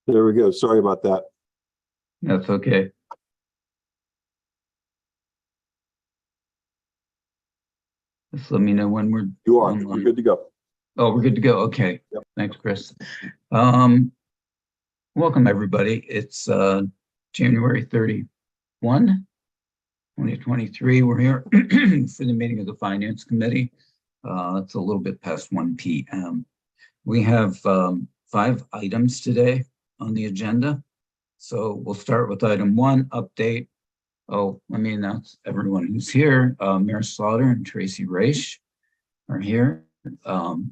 There we go. Sorry about that. That's okay. Just let me know when we're You are. online. You're good to go. Oh, we're good to go. Okay. Yep. Thanks, Chris. Welcome, everybody. It's January 31, 2023. We're here for the meeting of the Finance Committee. It's a little bit past 1 p.m. We have 5 items today on the agenda. So we'll start with item 1, update. Oh, let me announce everyone who's here. Mayor Slaughter and Tracy Raish are here.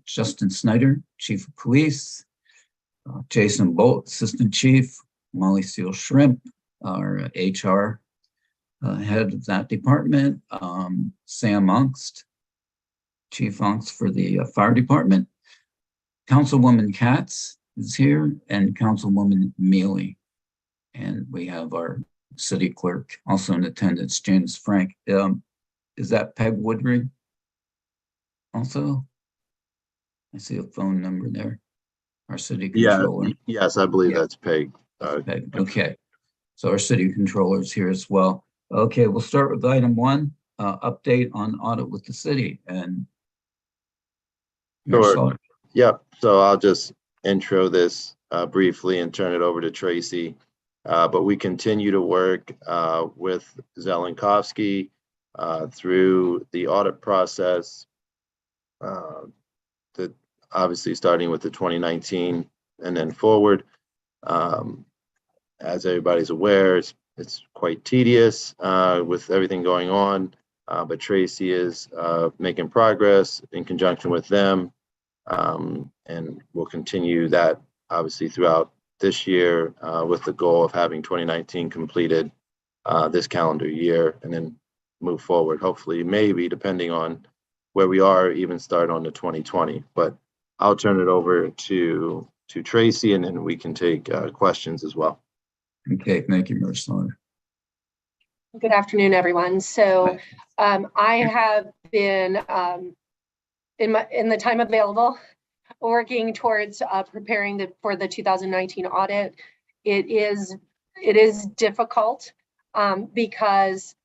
Justin Snyder, Chief of Police. Jason Bolt, Assistant Chief. Molly Seal Shrimp, our HR head of that department. Sam Ongst, Chief Ongst for the Fire Department. Councilwoman Katz is here, and Councilwoman Mealy. And we have our city clerk also in attendance, James Frank. Is that Peg Woodring also? I see a phone number there. Our city controller. Yes, I believe that's Peg. Peg. Okay. So our city controller is here as well. Okay, we'll start with item 1, update on audit with the city. And sure. Yep. So I'll just intro this briefly and turn it over to Tracy. But we continue to work with Zelenkowski through the audit process, obviously starting with the 2019 and then forward. As everybody's aware, it's quite tedious with everything going on, but Tracy is making progress in conjunction with them, and we'll continue that obviously throughout this year with the goal of having 2019 completed this calendar year, and then move forward, hopefully, maybe depending on where we are, even start on the 2020. But I'll turn it over to Tracy, and then we can take questions as well. Okay, thank you, Mayor Slaughter. Good afternoon, everyone. So I have been in the time available working towards preparing for the 2019 audit. It is difficult because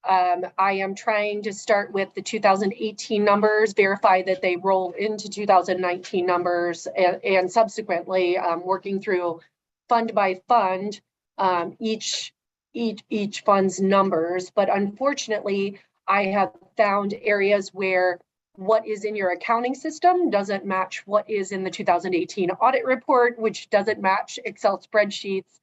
I am trying to start with the 2018 numbers, verify that they roll into 2019 numbers, and subsequently working through fund by fund each fund's numbers. But unfortunately, I have found areas where what is in your accounting system doesn't match what is in the 2018 audit report, which doesn't match Excel spreadsheets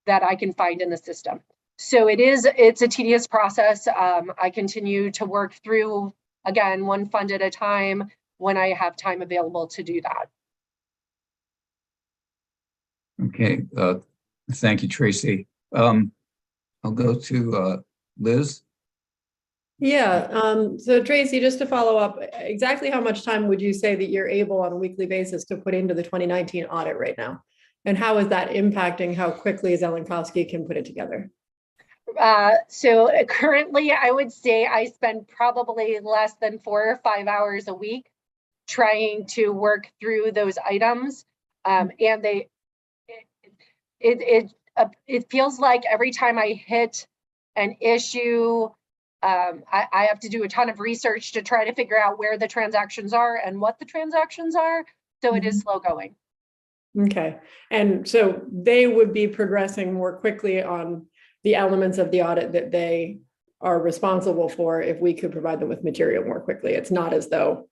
that I can find in the system. So it's a tedious process. I continue to work through, again, one fund at a time when I have time available to do that. Okay, thank you, Tracy. I'll go to Liz. Yeah, so Tracy, just to follow up, exactly how much time would you say that you're able on a weekly basis to put into the 2019 audit right now? And how is that impacting how quickly Zelenkowski can put it together? So currently, I would say I spend probably less than 4 or 5 hours a week trying to work through those items. And it feels like every time I hit an issue, I have to do a ton of research to try to figure out where the transactions are and what the transactions are. So it is slow going. Okay. And so they would be progressing more quickly on the elements of the audit that they are responsible for if we could provide them with material more quickly. It's not as though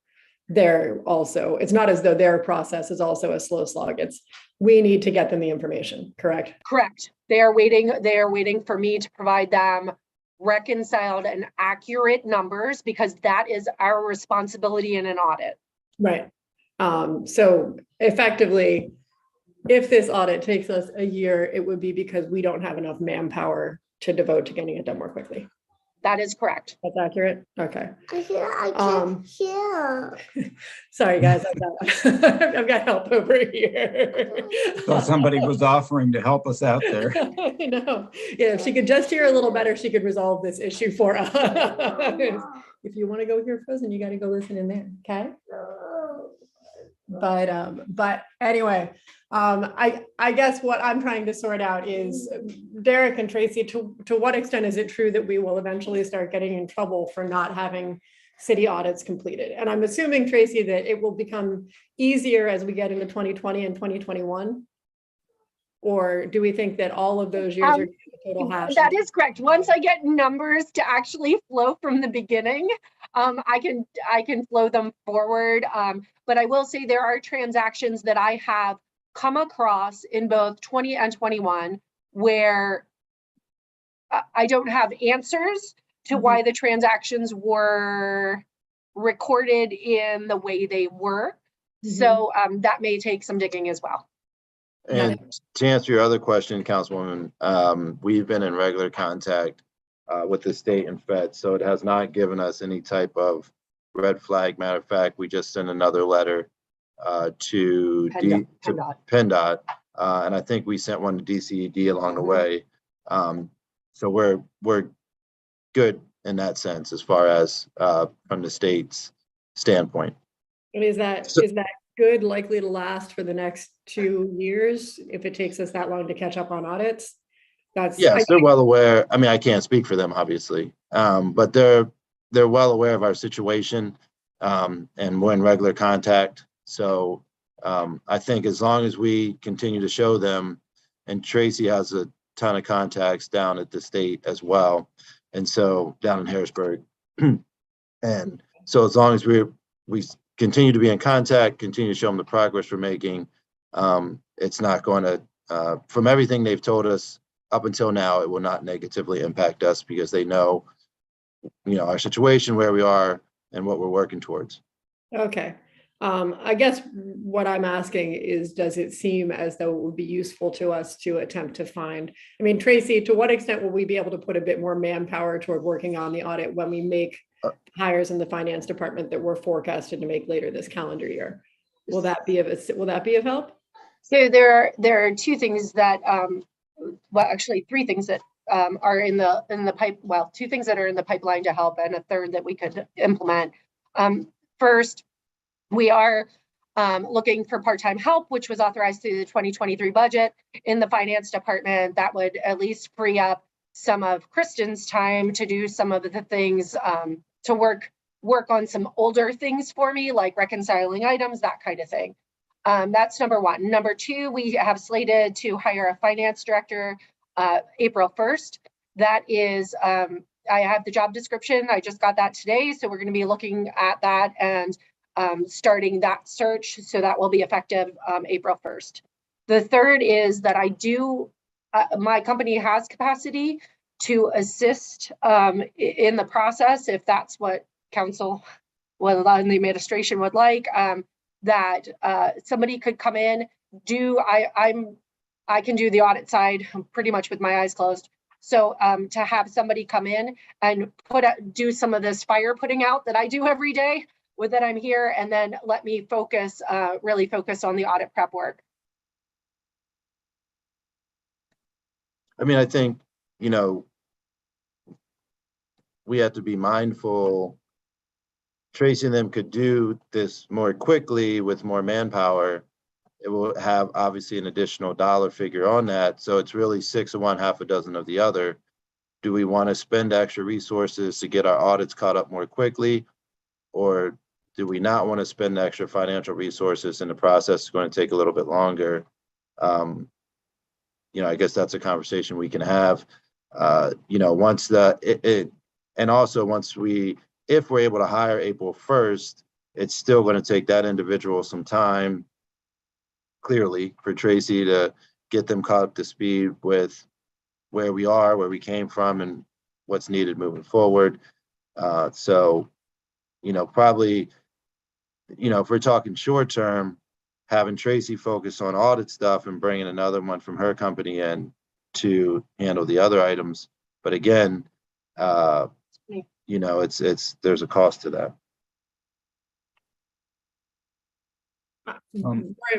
it's not as though their process is also a slow slog. We need to get them the information, correct? Correct. They are waiting for me to provide them reconciled and accurate numbers, because that is our responsibility in an audit. Right. So effectively, if this audit takes us a year, it would be because we don't have enough manpower to devote to getting it done more quickly. That is correct. That's accurate. Okay. Sorry, guys. I've got help over here. Thought somebody was offering to help us out there. I know. Yeah, if she could just hear a little better, she could resolve this issue for us. If you want to go hear frozen, you got to go listen in there. Okay. But anyway, I guess what I'm trying to sort out is, Derek and Tracy, to what extent is it true that we will eventually start getting in trouble for not having city audits completed? And I'm assuming, Tracy, that it will become easier as we get into 2020 and 2021. Or do we think that all of those years are total hash? That is correct. Once I get numbers to actually flow from the beginning, I can flow them forward. But I will say there are transactions that I have come across in both 20 and 21 where I don't have answers to why the transactions were recorded in the way they were. So that may take some digging as well. And to answer your other question, Councilwoman, we've been in regular contact with the state and Fed, so it has not given us any type of red flag. Matter of fact, we just sent another letter to PennDOT, and I think we sent one to DCED along the way. So we're good in that sense as far as from the state's standpoint. And is that good, likely to last for the next 2 years if it takes us that long to catch up on audits? Yes, they're well aware. I mean, I can't speak for them, obviously, but they're well aware of our situation, and we're in regular contact. So I think as long as we continue to show them, and Tracy has a ton of contacts down at the state as well, and so down in Harrisburg, and so as long as we continue to be in contact, continue to show them the progress we're making, it's not going to, from everything they've told us up until now, it will not negatively impact us because they know, our situation, where we are, and what we're working towards. Okay. I guess what I'm asking is, does it seem as though it would be useful to us to attempt to find, I mean, Tracy, to what extent will we be able to put a bit more manpower toward working on the audit when we make hires in the finance department that we're forecasted to make later this calendar year? Will that be of help? So there are two things that, well, actually three things that are in the pipe. Well, two things that are in the pipeline to help, and a third that we could implement. First, we are looking for part-time help, which was authorized through the 2023 budget in the finance department. That would at least free up some of Kristen's time to do some of the things, to work on some older things for me, like reconciling items, that kind of thing. That's number one. Number two, we have slated to hire a finance director April 1st. That is, I have the job description. I just got that today. So we're going to be looking at that and starting that search. So that will be effective April 1st. The third is that my company has capacity to assist in the process, if that's what council and the administration would like, that somebody could come in, I can do the audit side pretty much with my eyes closed. So to have somebody come in and do some of this fire putting out that I do every day with that I'm here, and then let me really focus on the audit prep work. I mean, I think, we have to be mindful. Tracy and them could do this more quickly with more manpower. It will have obviously an additional dollar figure on that. So it's really 6 of one, half a dozen of the other. Do we want to spend extra resources to get our audits caught up more quickly? Or do we not want to spend extra financial resources and the process is going to take a little bit longer? I guess that's a conversation we can have. Once and also once if we're able to hire April 1st, it's still going to take that individual some time, clearly, for Tracy to get them caught up to speed with where we are, where we came from, and what's needed moving forward. So, probably, if we're talking short term, having Tracy focus on audit stuff and bringing another one from her company in to handle the other items. But again, there's a cost to that.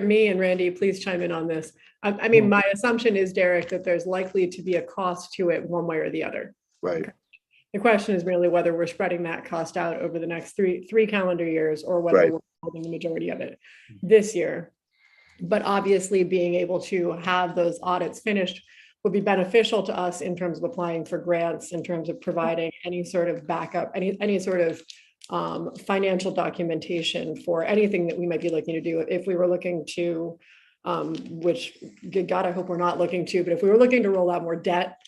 Me and Randy, please chime in on this. I mean, my assumption is, Derek, that there's likely to be a cost to it one way or the other. Right. Okay. The question is really whether we're spreading that cost out over the next three calendar years, or whether we're holding the majority of it this year. But obviously being able to have those audits finished would be beneficial to us in terms of applying for grants, in terms of providing any sort of backup, any sort of financial documentation for anything that we might be looking to do. If we were looking to, which good God, I hope we're not looking to, but if we were looking to roll out more debt,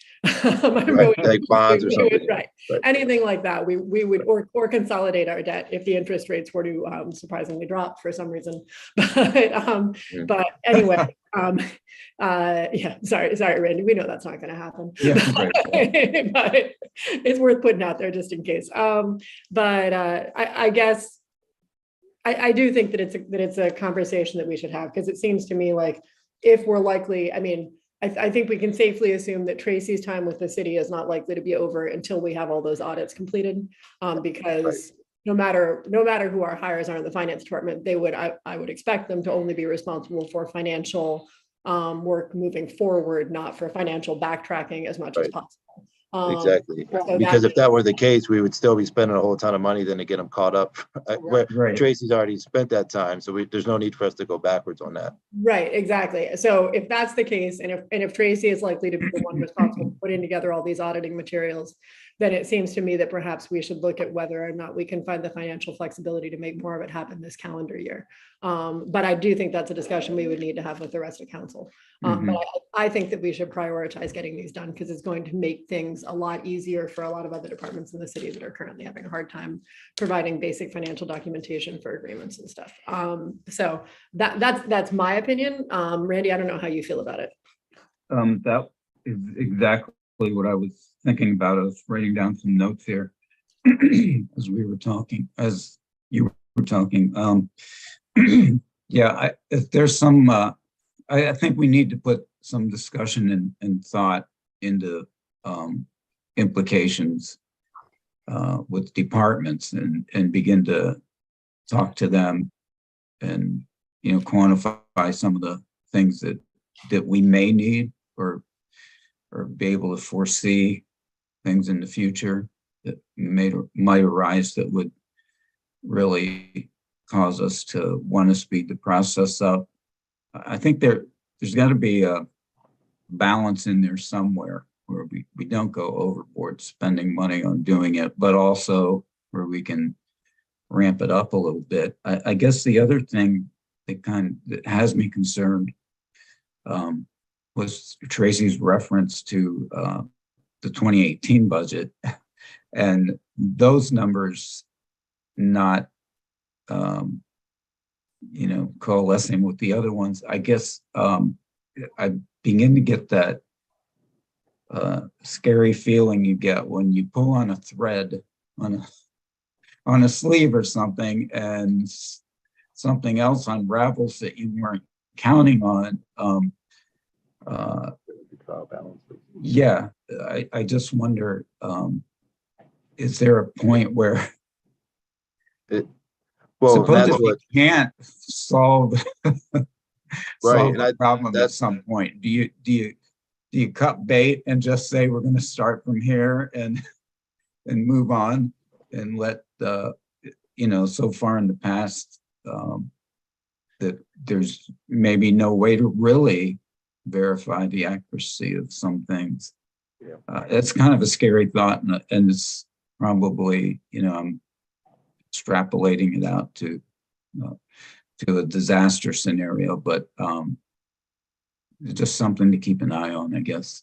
like bonds or something. Right. Anything like that, we would, or consolidate our debt if the interest rates were to surprisingly drop for some reason. But anyway, yeah, sorry, Randy, we know that's not going to happen. Yeah, right. But it's worth putting out there just in case. But I guess I do think that it's a conversation that we should have, because it seems to me like if we're likely, I mean, I think we can safely assume that Tracy's time with the city is not likely to be over until we have all those audits completed, because no matter who our hires are in the finance department, I would expect them to only be responsible for financial work moving forward, not for financial backtracking as much as possible. Exactly. So Because if that were the case, we would still be spending a whole ton of money then to get them caught up. Where Right. Tracy's already spent that time, so there's no need for us to go backwards on that. Right, exactly. So if that's the case, and if Tracy is likely to be the one responsible for putting together all these auditing materials, then it seems to me that perhaps we should look at whether or not we can find the financial flexibility to make more of it happen this calendar year. But I do think that's a discussion we would need to have with the rest of council. But I think that we should prioritize getting these done, because it's going to make things a lot easier for a lot of other departments in the city that are currently having a hard time providing basic financial documentation for agreements and stuff. So that's my opinion. Randy, I don't know how you feel about it. That is exactly what I was thinking about. I was writing down some notes here as you were talking. Yeah, if there's some, I think we need to put some discussion and thought into implications with departments and begin to talk to them and, quantify some of the things that we may need or be able to foresee things in the future that might arise that would really cause us to want to speed the process up. I think there's got to be a balance in there somewhere where we don't go overboard spending money on doing it, but also where we can ramp it up a little bit. I guess the other thing that has me concerned was Tracy's reference to the 2018 budget, and those numbers not coalescing with the other ones. I guess I begin to get that scary feeling you get when you pull on a thread on a sleeve or something, and something else unravels that you weren't counting on. Yeah, I just wonder, is there a point where supposedly we can't solve the problem at some point? Do you cut bait and just say we're going to start from here and move on and let so far in the past that there's maybe no way to really verify the accuracy of some things. It's kind of a scary thought, and it's probably, I'm extrapolating it out to a disaster scenario, but it's just something to keep an eye on, I guess.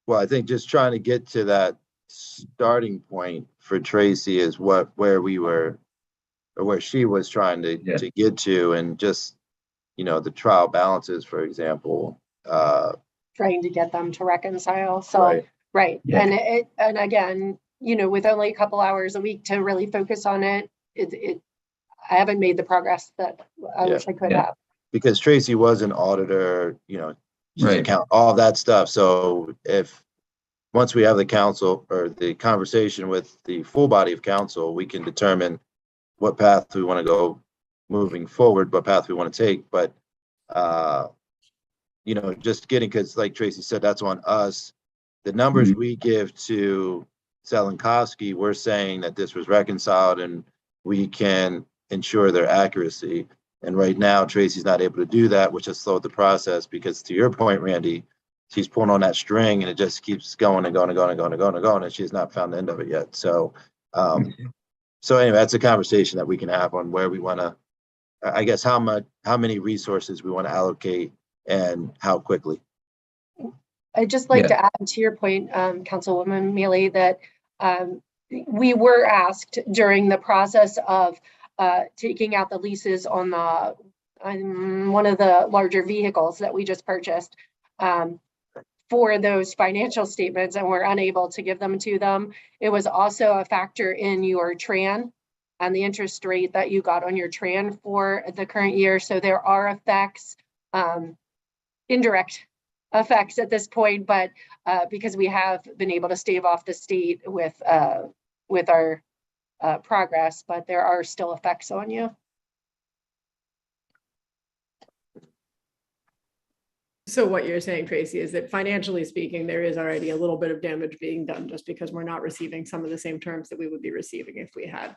Well, I think just trying to get to that starting point for Tracy is where we were, or where she was trying to get to, and just the trial balances, for example, trying to get them to reconcile. So right. Yeah. And again, with only a couple hours a week to really focus on it, I haven't made the progress that I wish I could have. Because Tracy was an auditor, all that stuff. So once we have the council or the conversation with the full body of council, we can determine what path we want to go moving forward, what path we want to take. But just because like Tracy said, that's on us. The numbers we give to Zelenkowski, we're saying that this was reconciled and we can ensure their accuracy. And right now, Tracy's not able to do that, which has slowed the process because, to your point, Randy, she's pulling on that string and it just keeps going and going and going and going and going and going, and she's not found the end of it yet. So, so anyway, that's a conversation that we can have on where we want to, I guess, how many resources we want to allocate and how quickly. I'd just like to add to your point, Councilwoman Mealy, that we were asked during the process of taking out the leases on one of the larger vehicles that we just purchased for those financial statements, and we're unable to give them to them. It was also a factor in your TRAN and the interest rate that you got on your TRAN for the current year. So there are effects, indirect effects at this point, but because we have been able to stave off the state with our progress, but there are still effects on you. So what you're saying, Tracy, is that financially speaking, there is already a little bit of damage being done just because we're not receiving some of the same terms that we would be receiving if we had.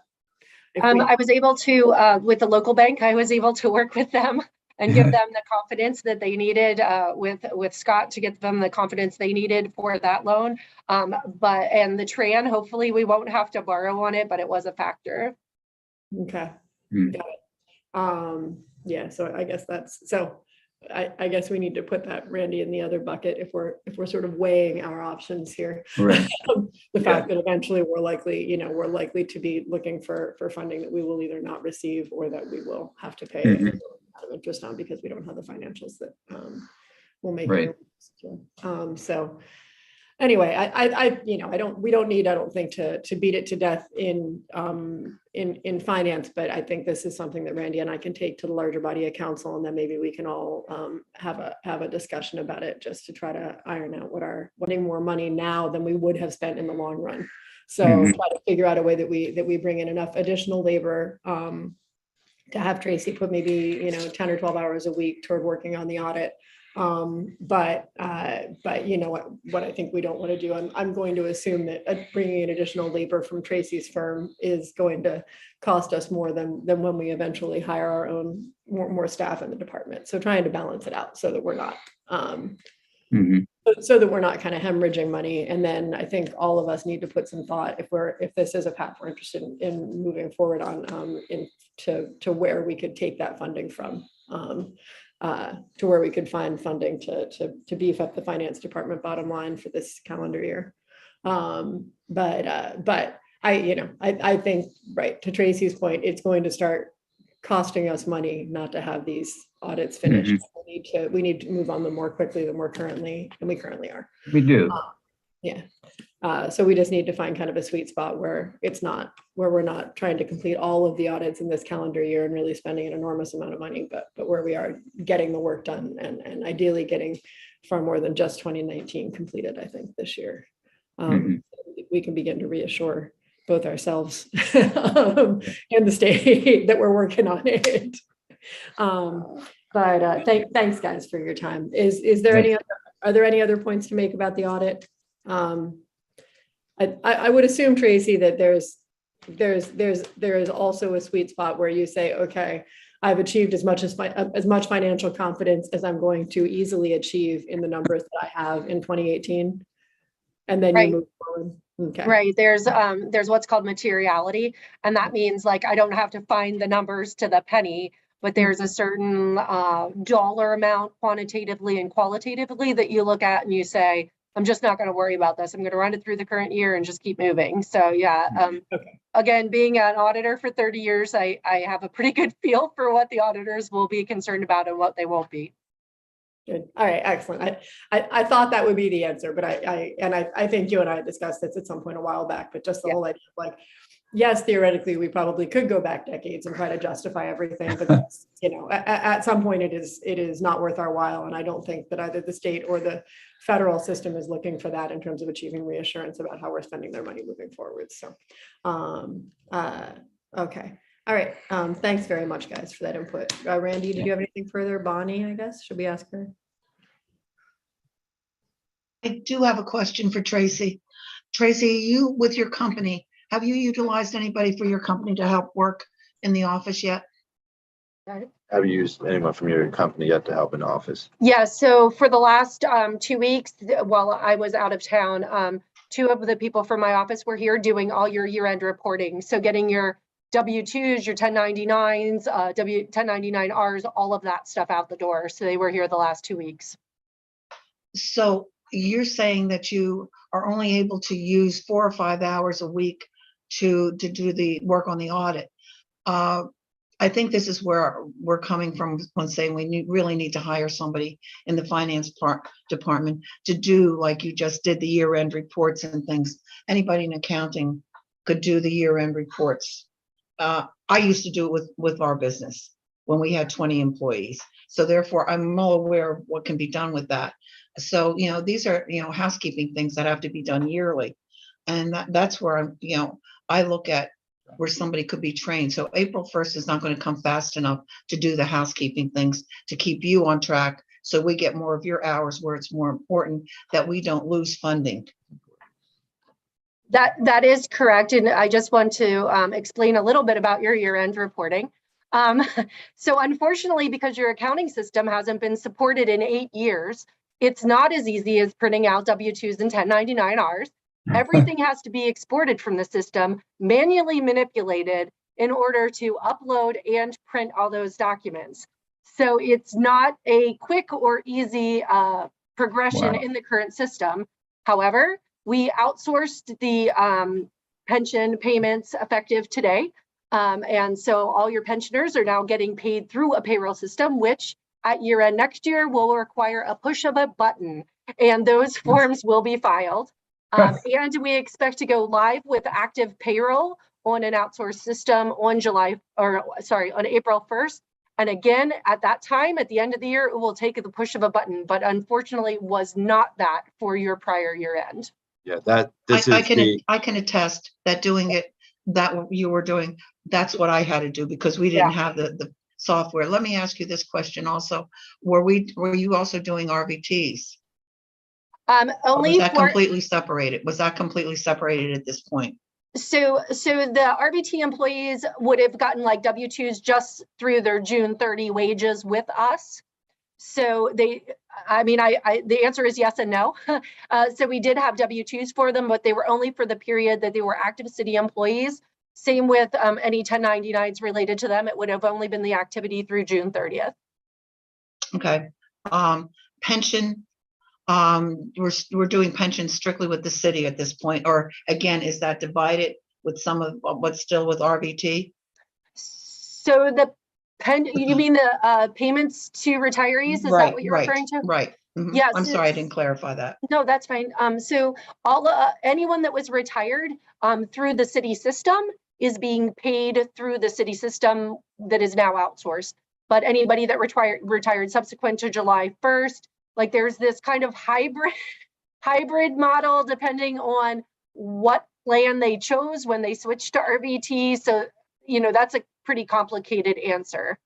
I was able to, with the local bank, I was able to work with them and give them the confidence that they needed with Scott to get them the confidence they needed for that loan. And the TRAN, hopefully we won't have to borrow on it, but it was a factor. Okay. Got it. Yeah, so I guess I guess we need to put that, Randy, in the other bucket if we're sort of weighing our options here. Right. The fact that eventually we're likely to be looking for funding that we will either not receive or that we will have to pay a lot of interest on because we don't have the financials that will make it. So anyway, we don't need, I don't think, to beat it to death in finance, but I think this is something that Randy and I can take to the larger body of council, and then maybe we can all have a discussion about it just to try to iron out wanting more money now than we would have spent in the long run. So try to figure out a way that we bring in enough additional labor to have Tracy put maybe 10 or 12 hours a week toward working on the audit. But you know what I think we don't want to do. I'm going to assume that bringing in additional labor from Tracy's firm is going to cost us more than when we eventually hire our own more staff in the department. So trying to balance it out so that we're not kind of hemorrhaging money. And then I think all of us need to put some thought if this is a path we're interested in moving forward on to where we could take that funding from. To where we could find funding to beef up the finance department bottom line for this calendar year. But I think, right, to Tracy's point, it's going to start costing us money not to have these audits finished. We need to move on them more quickly than we currently are. We do. So we just need to find kind of a sweet spot where we're not trying to complete all of the audits in this calendar year and really spending an enormous amount of money, but where we are getting the work done and ideally getting far more than just 2019 completed, I think, this year. We can begin to reassure both ourselves and the state that we're working on it. Thanks guys for your time. Are there any other points to make about the audit? I would assume, Tracy, that there is also a sweet spot where you say, okay, I've achieved as much financial confidence as I'm going to easily achieve in the numbers that I have in 2018, and then you move forward. Okay. Right. There's what's called materiality, and that means like I don't have to find the numbers to the penny, but there's a certain dollar amount quantitatively and qualitatively that you look at and you say, I'm just not going to worry about this. I'm going to run it through the current year and just keep moving. So again, being an auditor for 30 years, I have a pretty good feel for what the auditors will be concerned about and what they won't be. Good. All right, excellent. I thought that would be the answer, but I think you and I discussed this at some point a while back, but just the whole idea of like, yes, theoretically, we probably could go back decades and try to justify everything, but that's, at some point it is not worth our while. And I don't think that either the state or the federal system is looking for that in terms of achieving reassurance about how we're spending their money moving forward. So, okay. All right. Thanks very much, guys, for that input. Randy, did you have anything further? Bonnie, I guess, should we ask her? I do have a question for Tracy. Tracy, you with your company, have you utilized anybody for your company to help work in the office yet? Have you used anyone from your company yet to help in the office? Yeah, so for the last 2 weeks, while I was out of town, 2 of the people from my office were here doing all your year-end reporting. So getting your W-2s, your 1099s, 1099-Rs, all of that stuff out the door. So they were here the last 2 weeks. So you're saying that you are only able to use 4 or 5 hours a week to do the work on the audit. I think this is where we're coming from when saying we really need to hire somebody in the finance department to do, like you just did, the year-end reports and things. Anybody in accounting could do the year-end reports. I used to do it with our business when we had 20 employees. So therefore, I'm well aware of what can be done with that. So, these are, housekeeping things that have to be done yearly. And that's where I'm, I look at where somebody could be trained. So April 1st is not going to come fast enough to do the housekeeping things to keep you on track. So we get more of your hours where it's more important that we don't lose funding. That is correct. And I just want to explain a little bit about your year-end reporting. So unfortunately, because your accounting system hasn't been supported in 8 years, it's not as easy as printing out W-2s and 1099-Rs. Everything has to be exported from the system, manually manipulated in order to upload and print all those documents. So it's not a quick or easy progression in the current system. However, we outsourced the pension payments effective today. And so all your pensioners are now getting paid through a payroll system, which at year end next year will require a push of a button, and those forms will be filed. And we expect to go live with active payroll on an outsourced system on on April 1st. And again, at that time, at the end of the year, it will take the push of a button, but unfortunately was not that for your prior year end. Yeah, I can attest that doing it that you were doing, that's what I had to do because we didn't have the software. Let me ask you this question also. Were you also doing RVTs? Only was that for completely separated? Was that completely separated at this point? So the RVT employees would have gotten like W-2s just through their June 30 wages with us. So the answer is yes and no. So we did have W-2s for them, but they were only for the period that they were active city employees. Same with any 1099s related to them. It would have only been the activity through June 30th. Okay. Pension. We're doing pensions strictly with the city at this point, or again, is that divided with some of what's still with RVT? So you mean the payments to retirees? Is that what you're referring to? Right. Mm-hmm. Yes. I'm sorry, I didn't clarify that. No, that's fine. So anyone that was retired through the city system is being paid through the city system that is now outsourced. But anybody that retired subsequent to July 1st, like there's this kind of hybrid model depending on what plan they chose when they switched to RVT. So, that's a pretty complicated answer.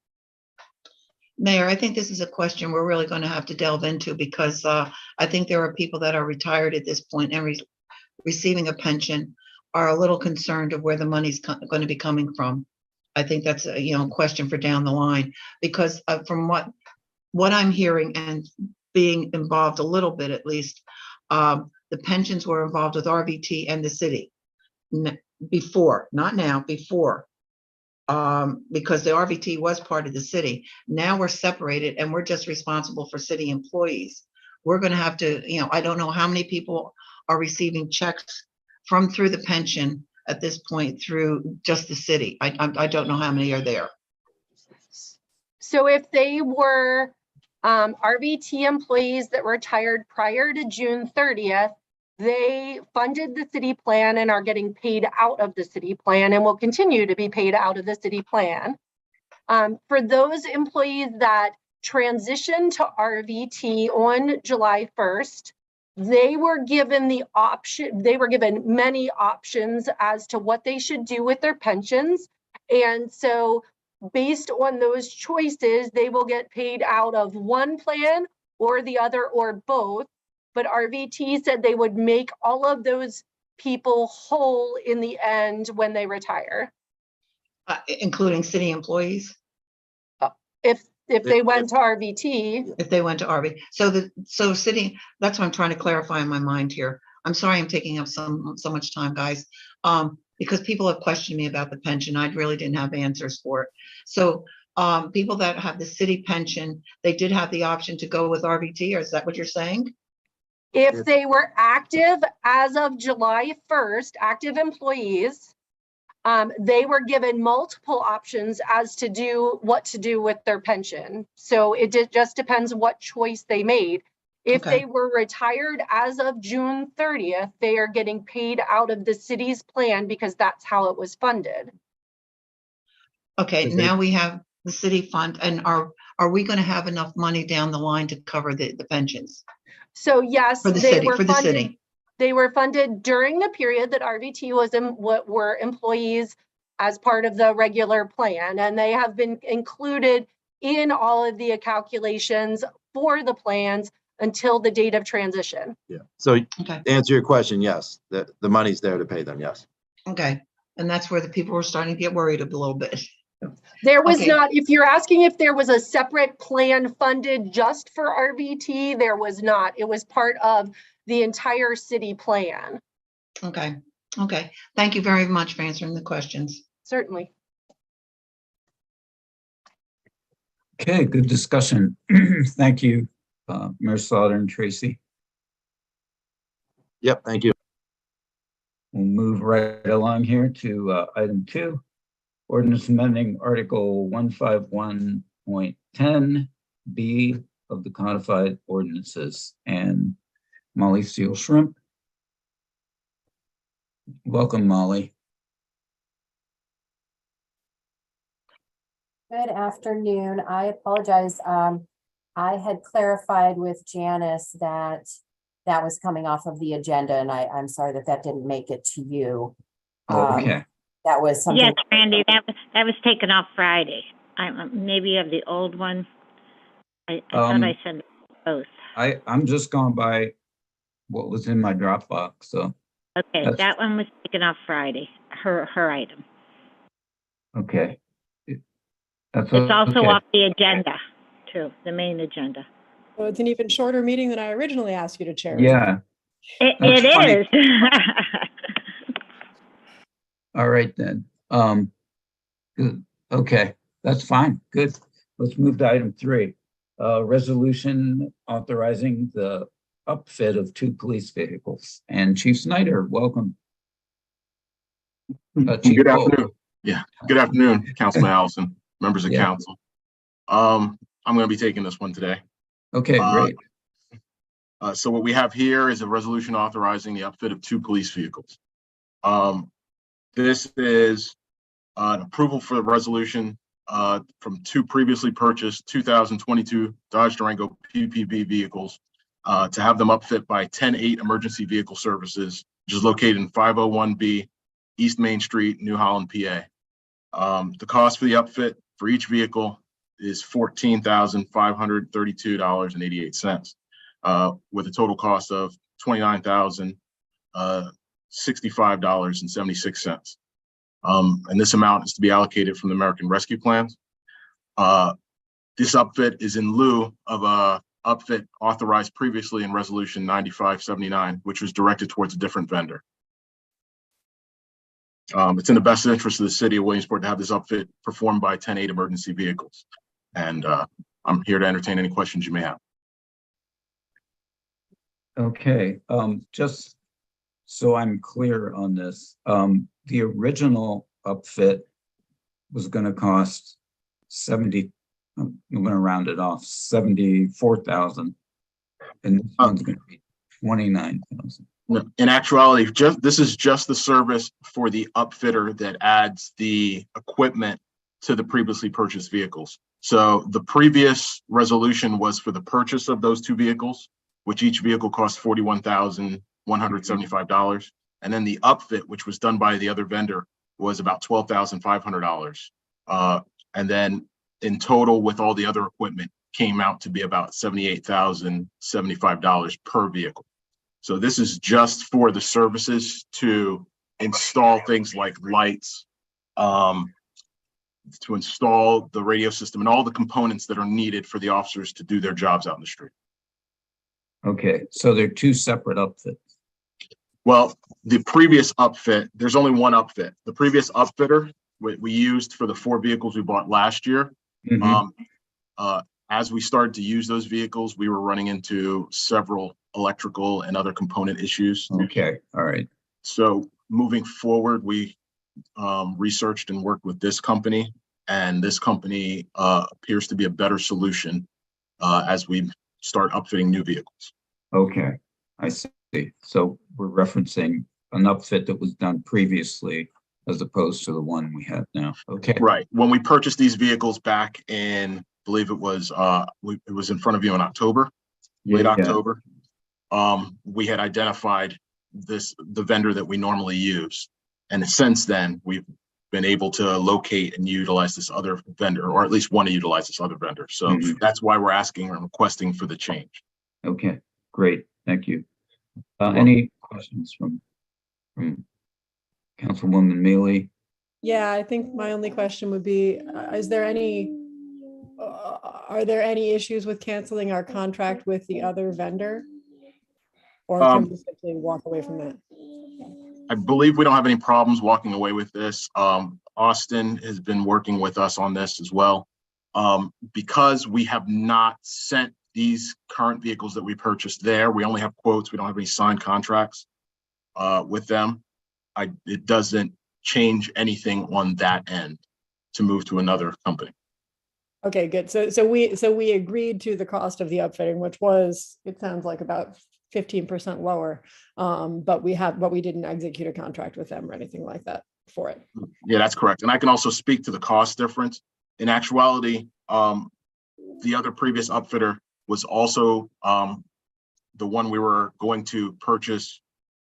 Mayor, I think this is a question we're really going to have to delve into because I think there are people that are retired at this point and receiving a pension are a little concerned of where the money's going to be coming from. I think that's a question for down the line because from what I'm hearing and being involved a little bit at least, the pensions were involved with RVT and the city before, not now, before. Because the RVT was part of the city. Now we're separated and we're just responsible for city employees. We're going to have to, I don't know how many people are receiving checks through the pension at this point through just the city. I don't know how many are there. So if they were RVT employees that retired prior to June 30th, they funded the city plan and are getting paid out of the city plan and will continue to be paid out of the city plan. For those employees that transitioned to RVT on July 1st, they were given many options as to what they should do with their pensions. And so based on those choices, they will get paid out of one plan or the other or both. But RVT said they would make all of those people whole in the end when they retire. including city employees, If they went to RVT, if they went to RV. So city, that's what I'm trying to clarify in my mind here. I'm sorry I'm taking up so much time, guys. Because people have questioned me about the pension. I really didn't have answers for it. So people that have the city pension, they did have the option to go with RVT, or is that what you're saying? if they were active as of July 1st, active employees, they were given multiple options as to what to do with their pension. So it just depends what choice they made. If Okay. they were retired as of June 30th, they are getting paid out of the city's plan because that's how it was funded. Okay, Is it- now we have the city fund, and are we going to have enough money down the line to cover the pensions So yes, for the they city, were for the funded. city? They were funded during the period that RVT was were employees as part of the regular plan, and they have been included in all of the calculations for the plans until the date of transition. Yeah. So to Okay, answer your question, yes, the money's there to pay them. Yes. okay. And that's where the people were starting to get worried a little bit. There was Okay. not, if you're asking if there was a separate plan funded just for RVT, there was not. It was part of the entire city plan. Okay, okay. Thank you very much for answering the questions. Certainly. Okay, good discussion. Thank you, Mayor Slaughter and Tracy. Yep. Thank you. We'll move right along here to item 2, ordinance amending Article 151.10B of the codified ordinances. And Molly Seal Shrimp. Welcome, Molly. Good afternoon. I apologize. I had clarified with Janice that was coming off of the agenda, and I'm sorry that didn't make it to you. Okay. That was something. Yes, Randy, that was taken off Friday. Maybe you have the old one. I thought I sent both. I'm just going by what was in my Dropbox. So Okay, That's- that one was taken off Friday, her item. okay. That's It's also okay. off the agenda, too, the main agenda. So it's an even shorter meeting than I originally asked you to chair. Yeah. It That's funny. is. All right then. Good. Okay, that's fine. Good. Let's move to item 3. Resolution authorizing the upfit of 2 police vehicles. And Chief Snyder, welcome. Chief Good Cole. afternoon. Yeah, good afternoon, Councilman Allison, members of Yeah. council. I'm going to be taking this one today. Okay, great. So what we have here is a resolution authorizing the upfit of 2 police vehicles. This is an approval for the resolution from 2 previously purchased 2022 Dodge Durango PPV vehicles to have them upfit by 10-8 Emergency Vehicle Services, which is located in 501B East Main Street, New Holland, PA. The cost for the upfit for each vehicle is $14,532.88, with a total cost of $29,065.76. And this amount is to be allocated from the American Rescue Plans. This upfit is in lieu of a upfit authorized previously in Resolution 9579, which was directed towards a different vendor. It's in the best interest of the city of Williamsport to have this upfit performed by 10-8 emergency vehicles. And I'm here to entertain any questions you may have. Okay, just so I'm clear on this, the original upfit was going to cost 70. I'm going to round it off, 74,000, and this one's going to be 29,000. In actuality, this is just the service for the upfitter that adds the equipment to the previously purchased vehicles. So the previous resolution was for the purchase of those 2 vehicles, which each vehicle cost $41,175. And then the upfit, which was done by the other vendor, was about $12,500. And then in total, with all the other equipment, came out to be about $78,075 per vehicle. So this is just for the services to install things like lights, to install the radio system and all the components that are needed for the officers to do their jobs out in the street. Okay, so they're two separate upfits. Well, the previous upfit, there's only one upfit. The previous upfitter we used for the 4 vehicles we bought last year. Mhm. As we started to use those vehicles, we were running into several electrical and other component issues. Okay, all right. So moving forward, we researched and worked with this company, and this company appears to be a better solution as we start upfitting new vehicles. Okay, I see. So we're referencing an upfit that was done previously as opposed to the one we have now. Okay. Right. When we purchased these vehicles back in, I believe it was in front of you in October, late Yeah. October. We had identified the vendor that we normally use. And since then, we've been able to locate and utilize this other vendor, or at least want to utilize this other vendor. So Mhm. that's why we're asking and requesting for the change. Okay, great. Thank you. welcome. Any questions from Councilwoman Mealy? Yeah, I think my only question would be, are there any issues with canceling our contract with the other vendor? Or can we simply walk away from that? I believe we don't have any problems walking away with this. Austin has been working with us on this as well. Because we have not sent these current vehicles that we purchased there, we only have quotes. We don't have any signed contracts with them. It doesn't change anything on that end to move to another company. Okay, good. So we agreed to the cost of the upfitting, which was, it sounds like about 15% lower. But we didn't execute a contract with them or anything like that for it. Yeah, that's correct. And I can also speak to the cost difference. In actuality, the other previous upfitter was also the one we were going to purchase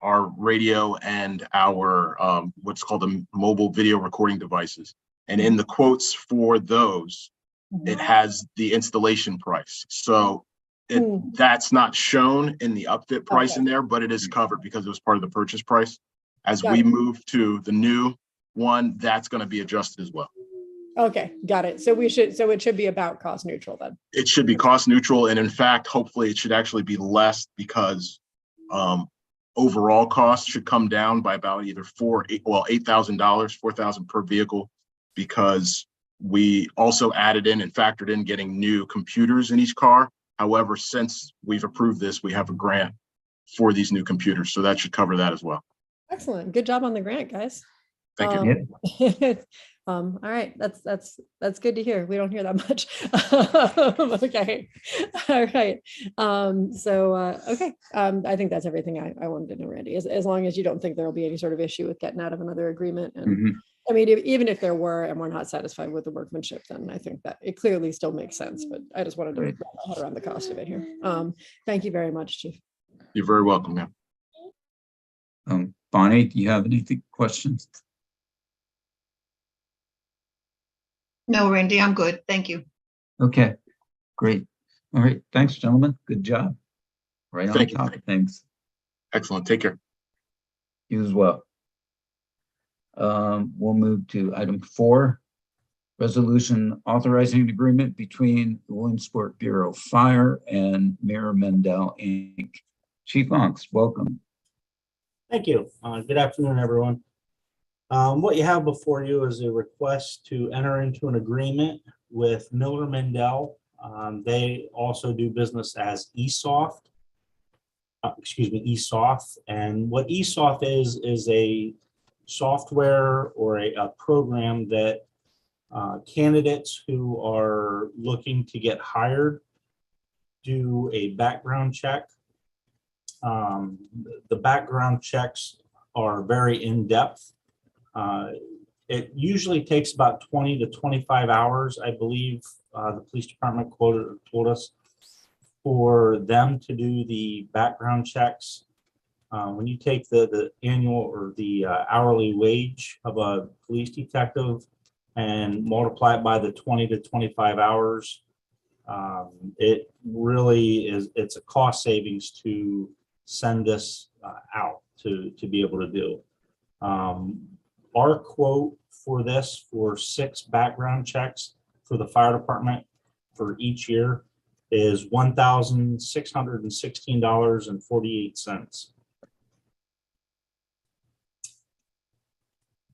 our radio and our what's called the mobile video recording devices. And in the quotes for those, it has the installation price. So that's not shown in the upfit price in there, but it is covered because it was part of the purchase price. As we move to the new one, that's going to be adjusted as well. Okay, got it. So it should be about cost neutral then. It should be cost neutral. And in fact, hopefully it should actually be less because overall cost should come down by about either $8,000, $4,000 per vehicle, because we also added in and factored in getting new computers in each car. However, since we've approved this, we have a grant for these new computers. So that should cover that as well. Excellent. Good job on the grant, guys. Thank you. All right, that's good to hear. We don't hear that much. Okay, all right. Okay, I think that's everything I wanted to know, Randy. As long as you don't think there will be any sort of issue with getting out of another agreement, and I mean, even if there were, and we're not satisfied with the workmanship, then I think that it clearly still makes sense. But I just wanted to wrap my head around the cost of it here. Thank you very much, Chief. You're very welcome, ma'am. Bonnie, do you have any questions? No, Randy, I'm good. Thank you. Okay, great. All right, thanks, gentlemen. Good job. Right on Thank you. top of things. Excellent. Take care. You as well. We'll move to item 4, resolution authorizing an agreement between the Williamsport Bureau of Fire and Mayor Mendel Inc. Chief Onks, welcome. Thank you. Good afternoon, everyone. What you have before you is a request to enter into an agreement with Miller Mendel. They also do business as ESOF. ESOF. And what ESOF is a software or a program that candidates who are looking to get hired do a background check. The background checks are very in-depth. It usually takes about 20 to 25 hours, I believe, the police department told us, for them to do the background checks. When you take the annual or the hourly wage of a police detective and multiply it by the 20 to 25 hours, it really is, it's a cost savings to send this out to be able to do. Our quote for this for 6 background checks for the fire department for each year is $1,616.48.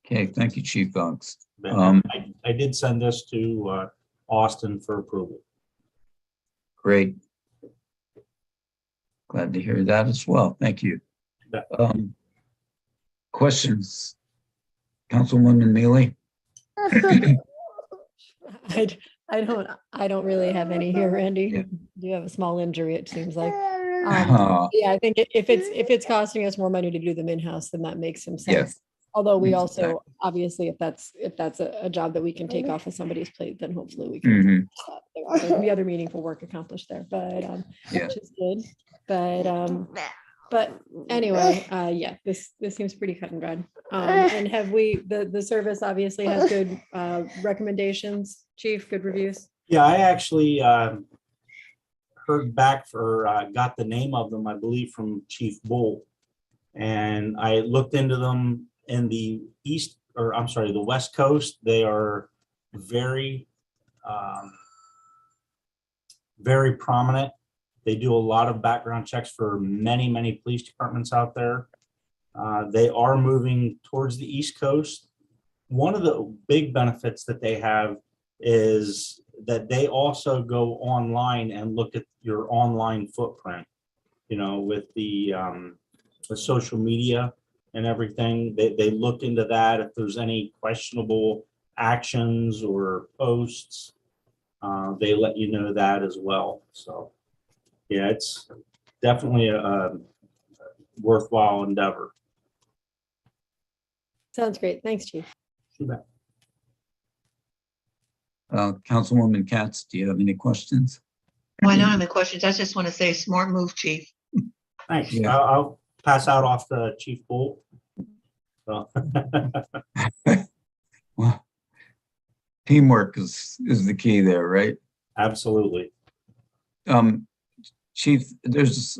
Okay, thank you, Chief Uggs. I did send this to Austin for approval. Great. Glad to hear that as well. Thank you. Yeah. Questions? Councilwoman Mealy? I don't really have any here, Randy. Yeah. You have a small injury, it seems like. Uh, Yeah, I think if it's costing us more money to do them in-house, then that makes some Yeah. sense. Although we Makes also, obviously, if that's a job that we can take off of somebody's plate, then hopefully we can. mhm, There can be other meaningful work accomplished there, but Yeah. which is good. But anyway, yeah, this seems pretty cut and dried. And have the service obviously has good recommendations, Chief, good reviews. Yeah, I actually heard back got the name of them, I believe, from Chief Bull. And I looked into them in the the West Coast. They are very, very prominent. They do a lot of background checks for many, many police departments out there. They are moving towards the East Coast. One of the big benefits that they have is that they also go online and look at your online footprint, with the social media and everything. They look into that. If there's any questionable actions or posts, they let you know that as well. So yeah, it's definitely a worthwhile endeavor. Sounds great. Thanks, Chief. You bet. Councilwoman Katz, do you have any questions? Why not? Any questions? I just want to say, smart move, Chief. Thanks. Yeah. I'll pass out off to Chief Bull. So. Well, teamwork is the key there, right? Absolutely. Chief, there's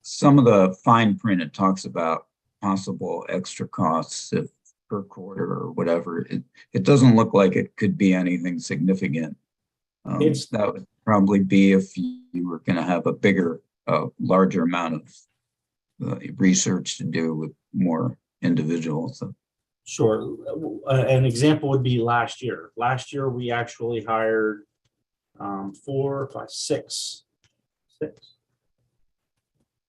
some of the fine print, it talks about possible extra costs if per quarter or whatever. It doesn't look like it could be anything significant. That would probably be if you were going to have a larger amount of research to do with more individuals. So. Sure. An example would be last year. Last year, we actually hired 6.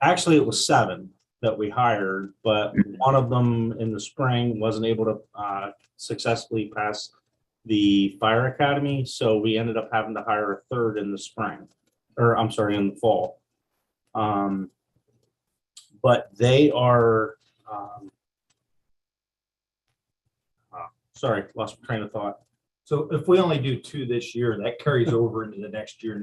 Actually, it was 7 that we hired, but one of them in the spring wasn't able to successfully pass the fire academy. So we ended up having to hire a 3rd in the spring, or I'm sorry, in the fall. But they are, sorry, lost my train of thought. So if we only do 2 this year, that carries over into the next year.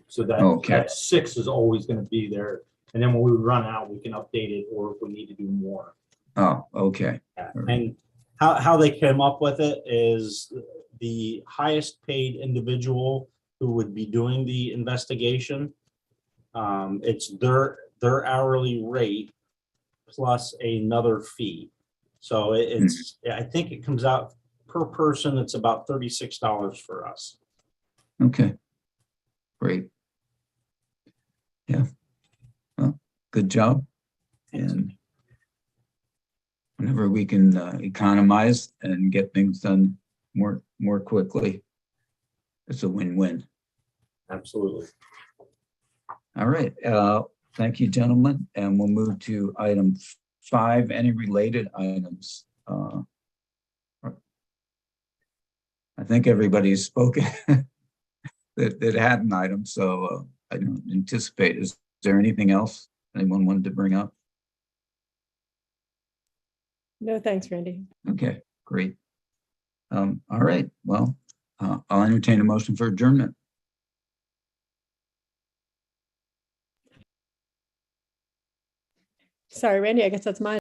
So that 6 is always going to be there. And then when we run out, we can update it, or if we need to do more. Oh, okay. And how they came up with it is the highest paid individual who would be doing the investigation. It's their hourly rate plus another fee. So I think it comes out per person. It's about $36 for us. Okay. Great. Yeah. Well, good job. And whenever we can economize and get things done more quickly, it's a win-win. Absolutely. All right. Thank you, gentlemen. And we'll move to item 5, any related items. I think everybody's spoken that had an item, so I don't anticipate. Is there anything else anyone wanted to bring up? No, thanks, Randy. Okay, great. All right, well, I'll entertain a motion for adjournment. Sorry, Randy, I guess that's mine.